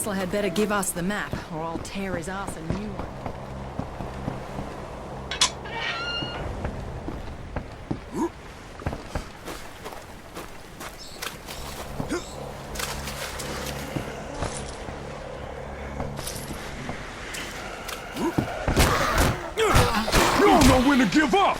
Kessler had better give us the map, or I'll tear his ass a new one. You don't know when to give up!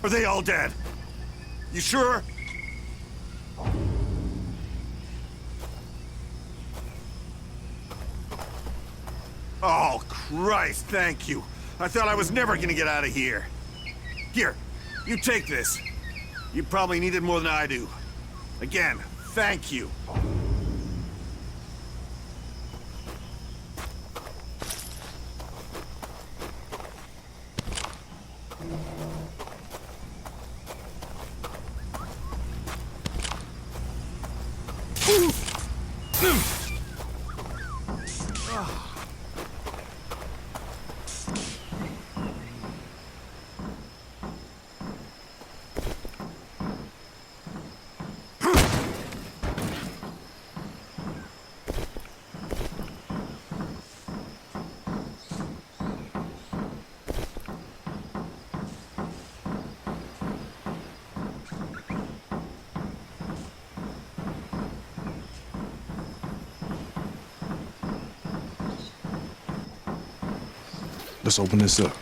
Are they all dead? You sure? Oh, Christ, thank you. I thought I was never gonna get out of here. Here, you take this. You probably need it more than I do. Again, thank you. Let's open this up.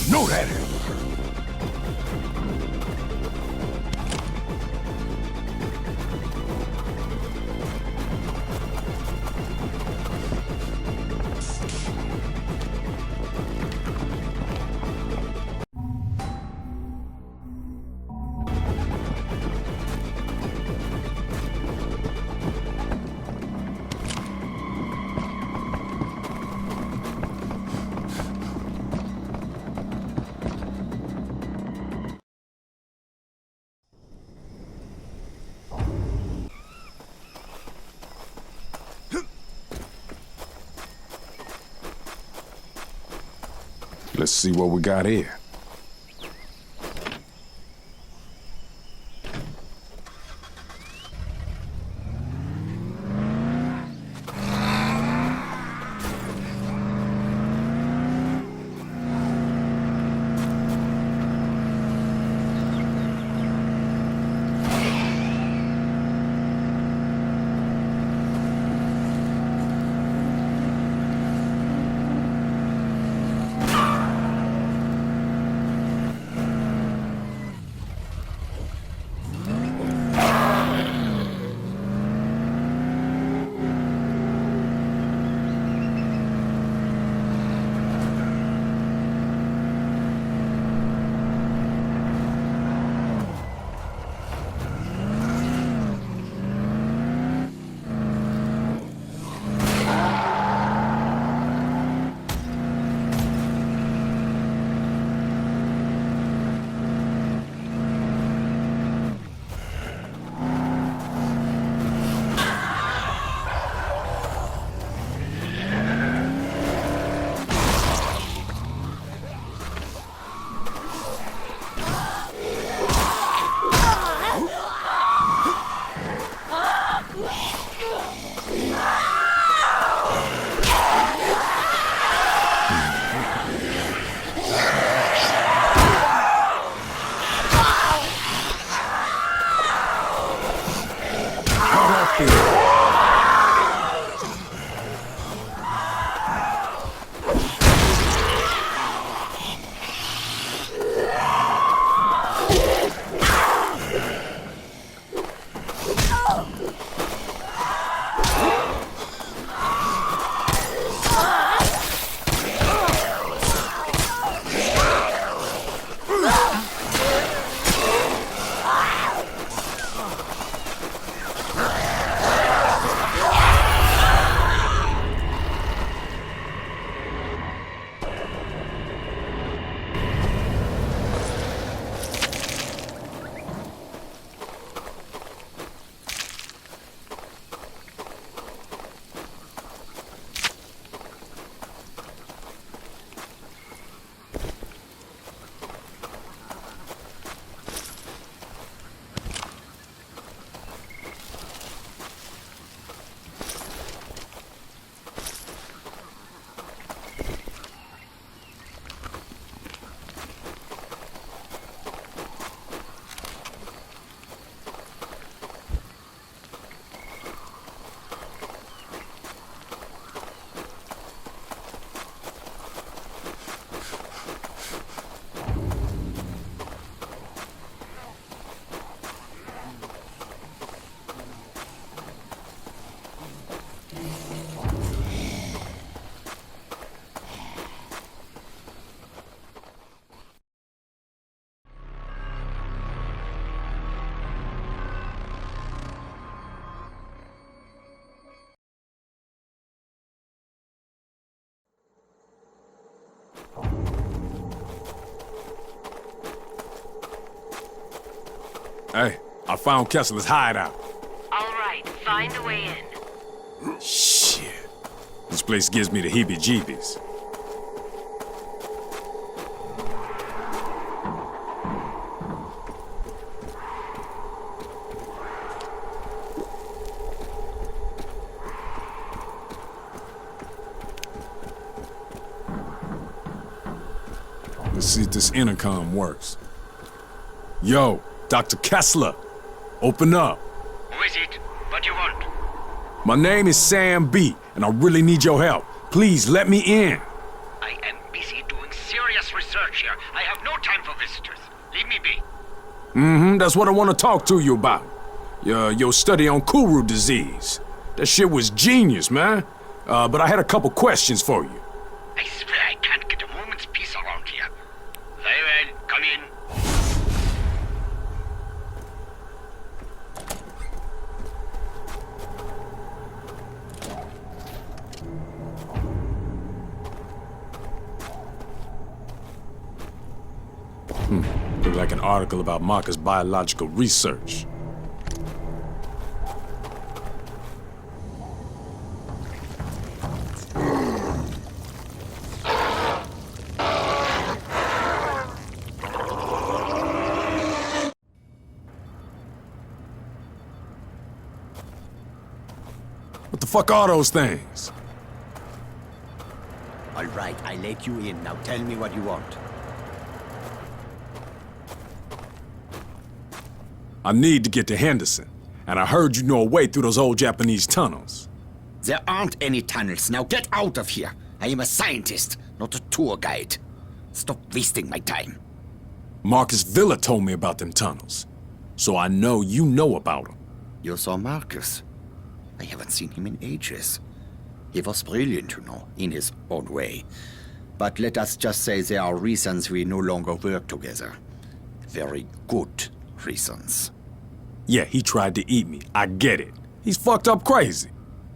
Know that. Let's see what we got here. Hey, I found Kessler's hideout. All right, find a way in. Shit. This place gives me the heebie-jeebies. Let's see if this intercom works. Yo, Dr. Kessler, open up. Who is it? What do you want? My name is Sam B, and I really need your help. Please let me in. I am busy doing serious research here. I have no time for visitors. Leave me be. That's what I want to talk to you about. Your study on Kuru disease. That shit was genius, man. But I had a couple questions for you. I swear I can't get a moment's peace around here. Very well, come in. Look like an article about Marcus' biological research. What the fuck are those things? All right, I let you in. Now tell me what you want. I need to get to Henderson, and I heard you know a way through those old Japanese tunnels. There aren't any tunnels. Now get out of here. I am a scientist, not a tour guide. Stop wasting my time. Marcus Villa told me about them tunnels, so I know you know about them. You saw Marcus? I haven't seen him in ages. He was brilliant, you know, in his own way. But let us just say there are reasons we no longer work together. Very good reasons. Yeah, he tried to eat me. I get it. He's fucked up crazy.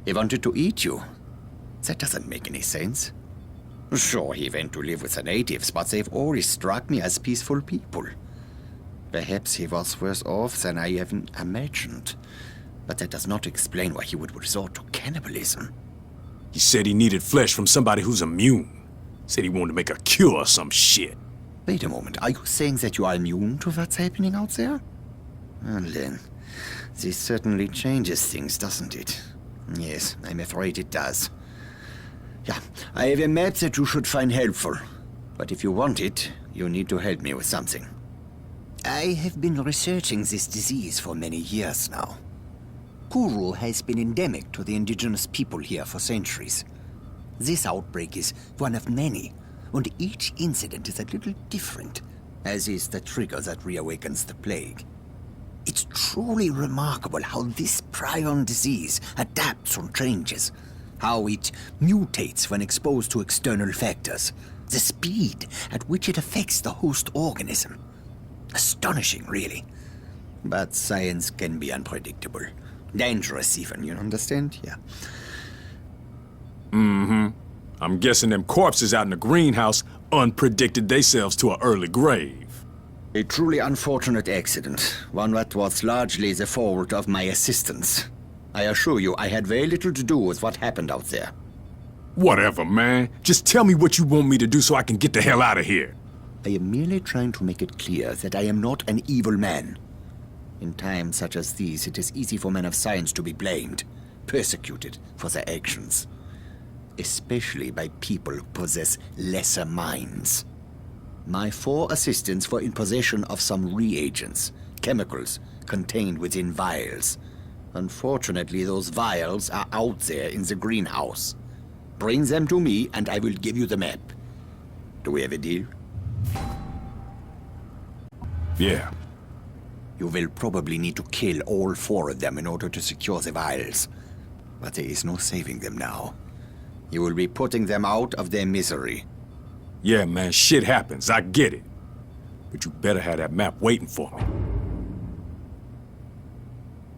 He wanted to eat you. That doesn't make any sense. Sure, he went to live with the natives, but they've always struck me as peaceful people. Perhaps he was worse off than I even imagined. But that does not explain why he would resort to cannibalism. He said he needed flesh from somebody who's immune. Said he wanted to make a cure or some shit. Wait a moment, are you saying that you are immune to what's happening out there? Well then, this certainly changes things, doesn't it? Yes, I'm afraid it does. Yeah, I have a map that you should find helpful. But if you want it, you need to help me with something. I have been researching this disease for many years now. Kuru has been endemic to the indigenous people here for centuries. This outbreak is one of many, and each incident is a little different, as is the trigger that reawakens the plague. It's truly remarkable how this prion disease adapts and changes, how it mutates when exposed to external factors, the speed at which it affects the host organism. Astonishing, really. But science can be unpredictable. Dangerous even, you understand? Yeah. I'm guessing them corpses out in the greenhouse unpredicted themselves to an early grave. A truly unfortunate accident, one that was largely the fault of my assistants. I assure you, I had very little to do with what happened out there. Whatever, man. Just tell me what you want me to do so I can get the hell out of here. I am merely trying to make it clear that I am not an evil man. In times such as these, it is easy for men of science to be blamed, persecuted for their actions. Especially by people who possess lesser minds. My 4 assistants were in possession of some reagents, chemicals, contained within vials. Unfortunately, those vials are out there in the greenhouse. Bring them to me, and I will give you the map. Do we have a deal? Yeah. You will probably need to kill all 4 of them in order to secure the vials. But there is no saving them now. You will be putting them out of their misery. Yeah, man, shit happens. I get it. But you better have that map waiting for me.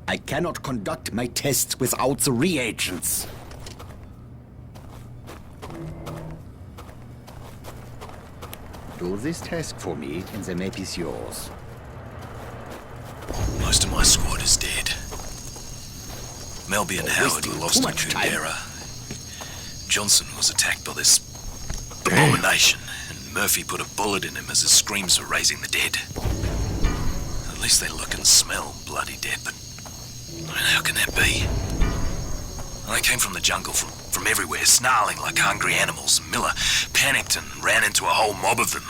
I cannot conduct my tests without the reagents. Do this task for me, and the map is yours. Most of my squad is dead. Melby and Howard were lost in Kundera. Johnson was attacked by this abomination, and Murphy put a bullet in him as his screams were raising the dead. At least they look and smell bloody dead, but how can that be? They came from the jungle, from everywhere, snarling like hungry animals. Miller panicked and ran into a whole mob of them.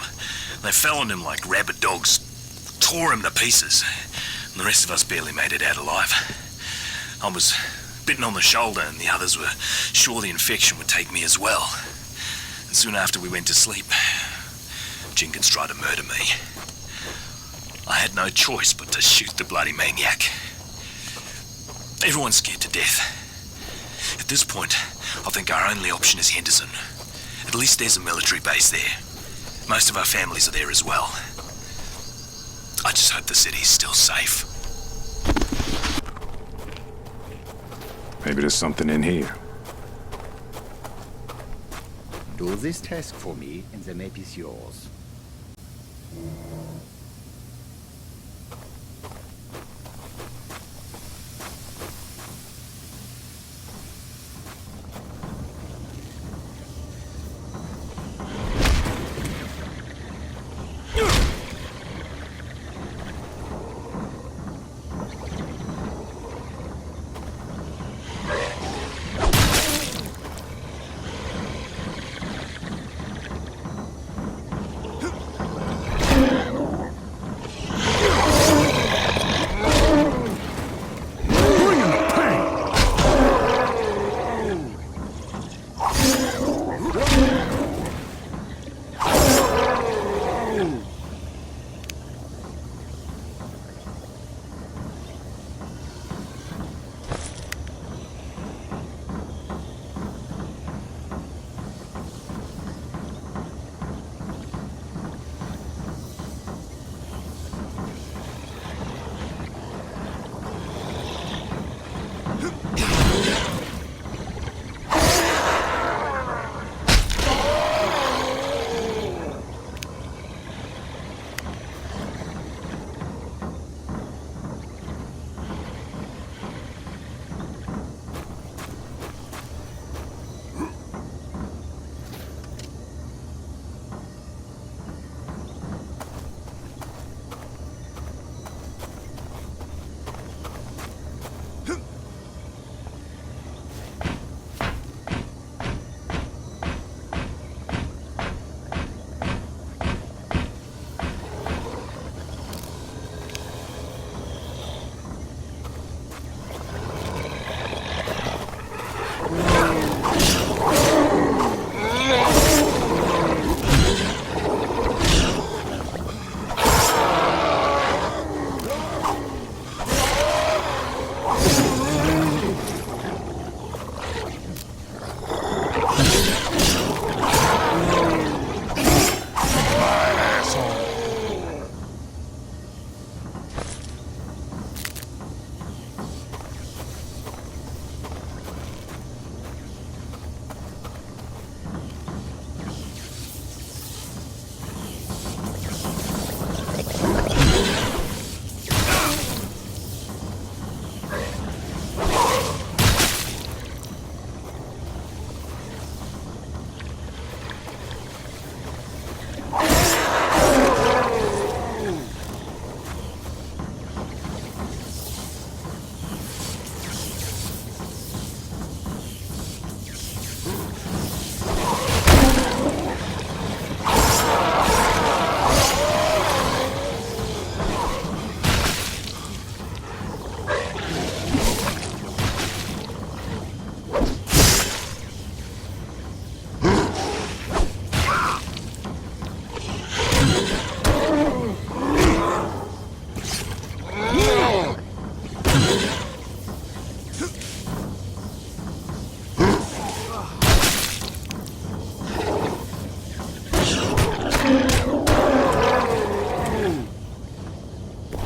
They fell on him like rabid dogs, tore him to pieces, and the rest of us barely made it out alive. I was bitten on the shoulder, and the others were sure the infection would take me as well. And soon after we went to sleep, Jenkins tried to murder me. I had no choice but to shoot the bloody maniac. Everyone's scared to death. At this point, I think our only option is Henderson. At least there's a military base there. Most of our families are there as well. I just hope the city's still safe. Maybe there's something in here. Do this task for me, and the map is yours.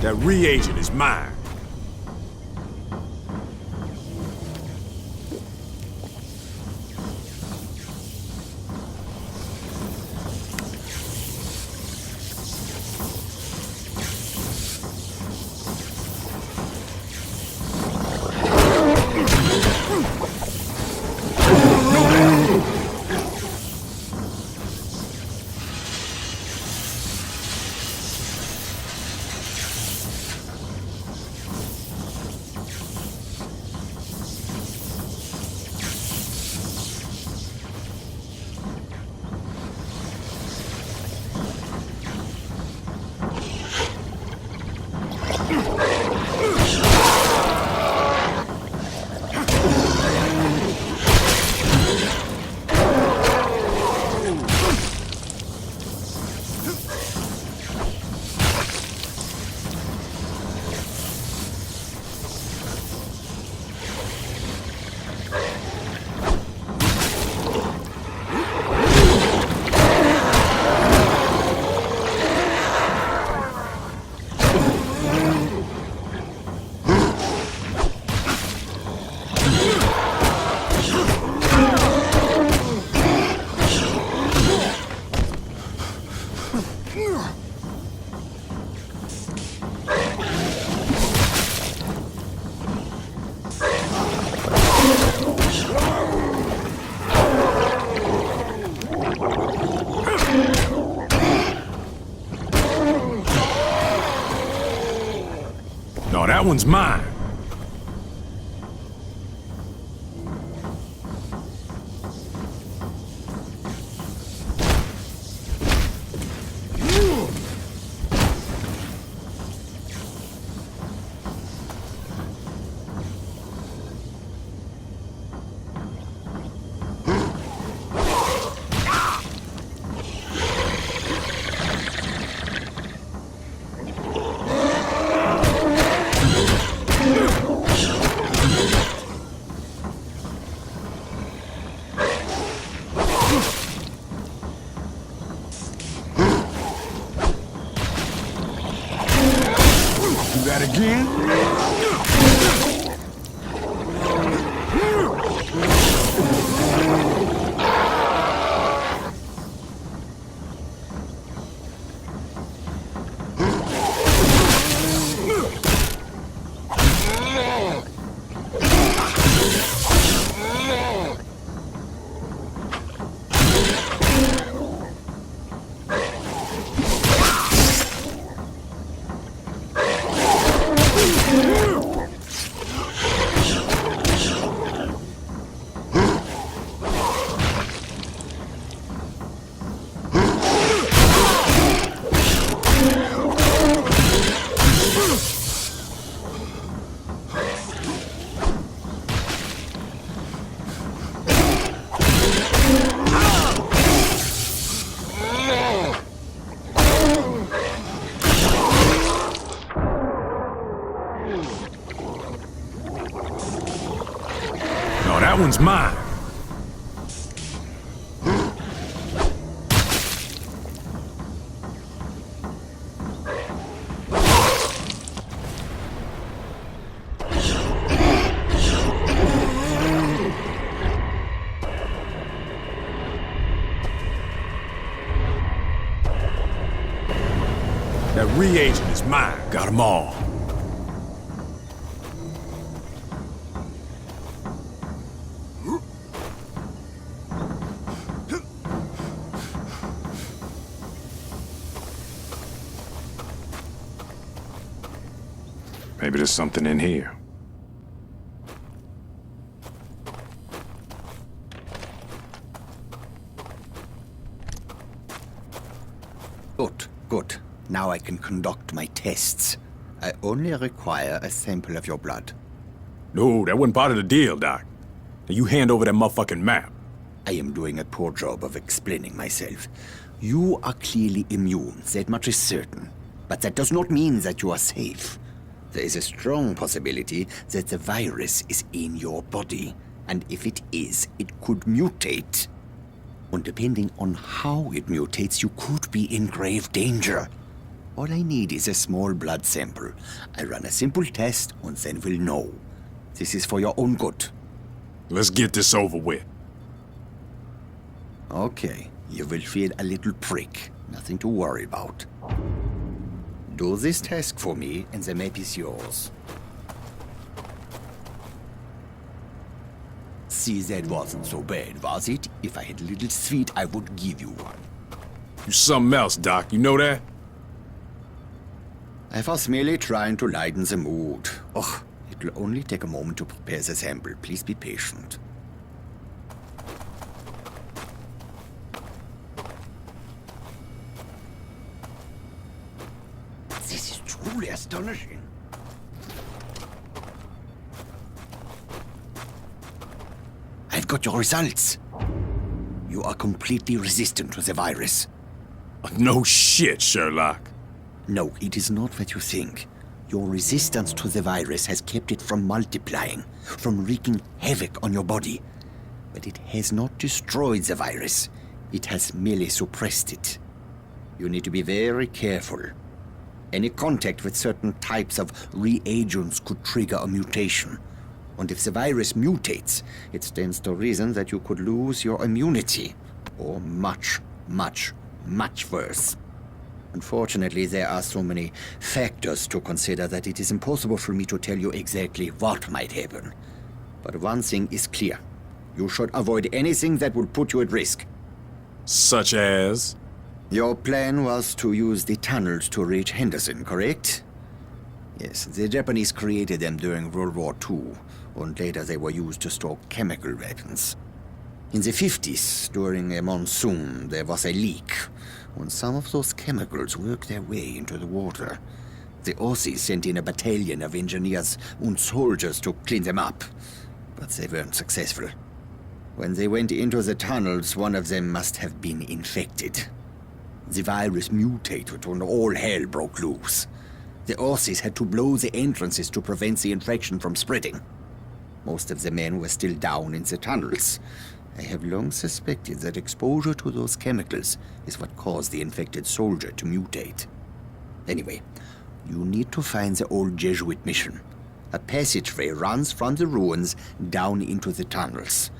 That reagent is mine. that one's mine. Do that again? No, that one's mine. That reagent is mine. Got them all. Maybe there's something in here. Good, good. Now I can conduct my tests. I only require a sample of your blood. No, that wasn't part of the deal, Doc. Now you hand over that motherfucking map. I am doing a poor job of explaining myself. You are clearly immune, that much is certain. But that does not mean that you are safe. There is a strong possibility that the virus is in your body. And if it is, it could mutate. And depending on how it mutates, you could be in grave danger. All I need is a small blood sample. I run a simple test and then we'll know. This is for your own good. Let's get this over with. Okay, you will feel a little prick. Nothing to worry about. Do this task for me and the map is yours. See, that wasn't so bad, was it? If I had a little sweet, I would give you one. You something else, Doc. You know that? I was merely trying to lighten the mood. Oh, it will only take a moment to prepare the sample. Please be patient. This is truly astonishing. I've got your results. You are completely resistant to the virus. No shit, Sherlock. No, it is not what you think. Your resistance to the virus has kept it from multiplying, from wreaking havoc on your body. But it has not destroyed the virus. It has merely suppressed it. You need to be very careful. Any contact with certain types of reagents could trigger a mutation. And if the virus mutates, it stands to reason that you could lose your immunity. Or much, much, much worse. Unfortunately, there are so many factors to consider that it is impossible for me to tell you exactly what might happen. But one thing is clear. You should avoid anything that would put you at risk. Such as? Your plan was to use the tunnels to reach Henderson, correct? Yes, the Japanese created them during World War II, and later they were used to store chemical weapons. In the 50s, during a monsoon, there was a leak, and some of those chemicals worked their way into the water. The Aussies sent in a battalion of engineers and soldiers to clean them up, but they weren't successful. When they went into the tunnels, one of them must have been infected. The virus mutated and all hell broke loose. The Aussies had to blow the entrances to prevent the infection from spreading. Most of the men were still down in the tunnels. I have long suspected that exposure to those chemicals is what caused the infected soldier to mutate. Anyway, you need to find the old Jesuit mission. A passageway runs from the ruins down into the tunnels.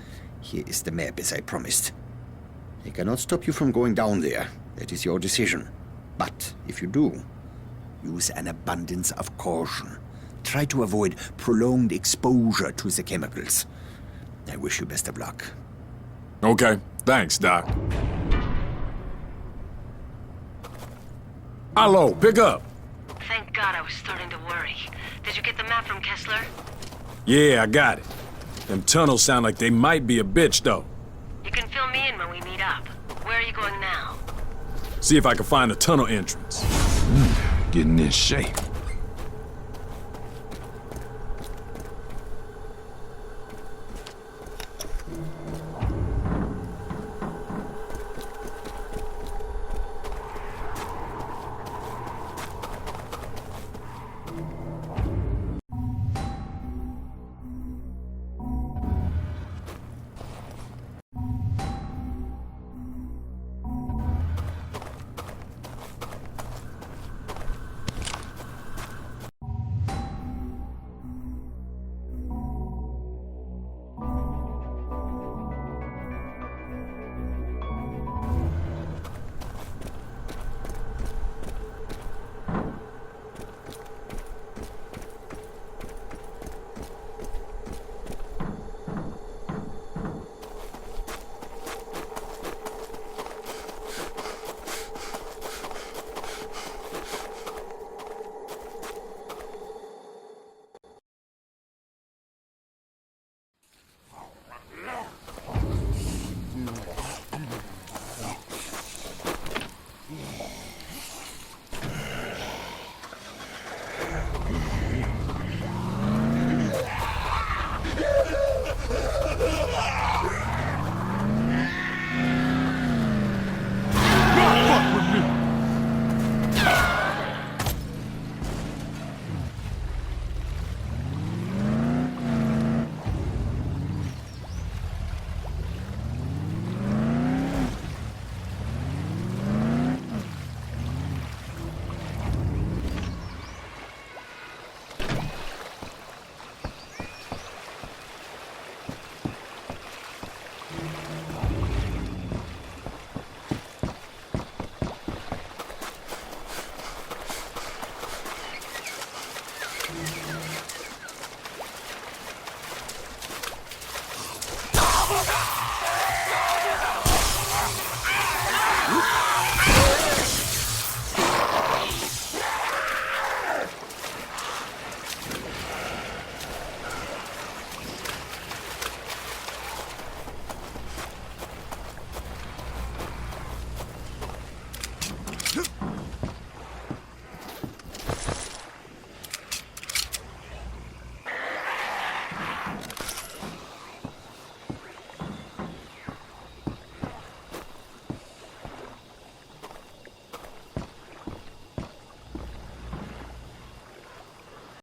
Here is the map, as I promised. I cannot stop you from going down there. That is your decision. But if you do, use an abundance of caution. Try to avoid prolonged exposure to the chemicals. I wish you best of luck. Okay, thanks, Doc. Hello, pick up. Thank God I was starting to worry. Did you get the map from Kessler? Yeah, I got it. Them tunnels sound like they might be a bitch, though. You can fill me in when we meet up. Where are you going now? See if I can find a tunnel entrance. Getting in shape.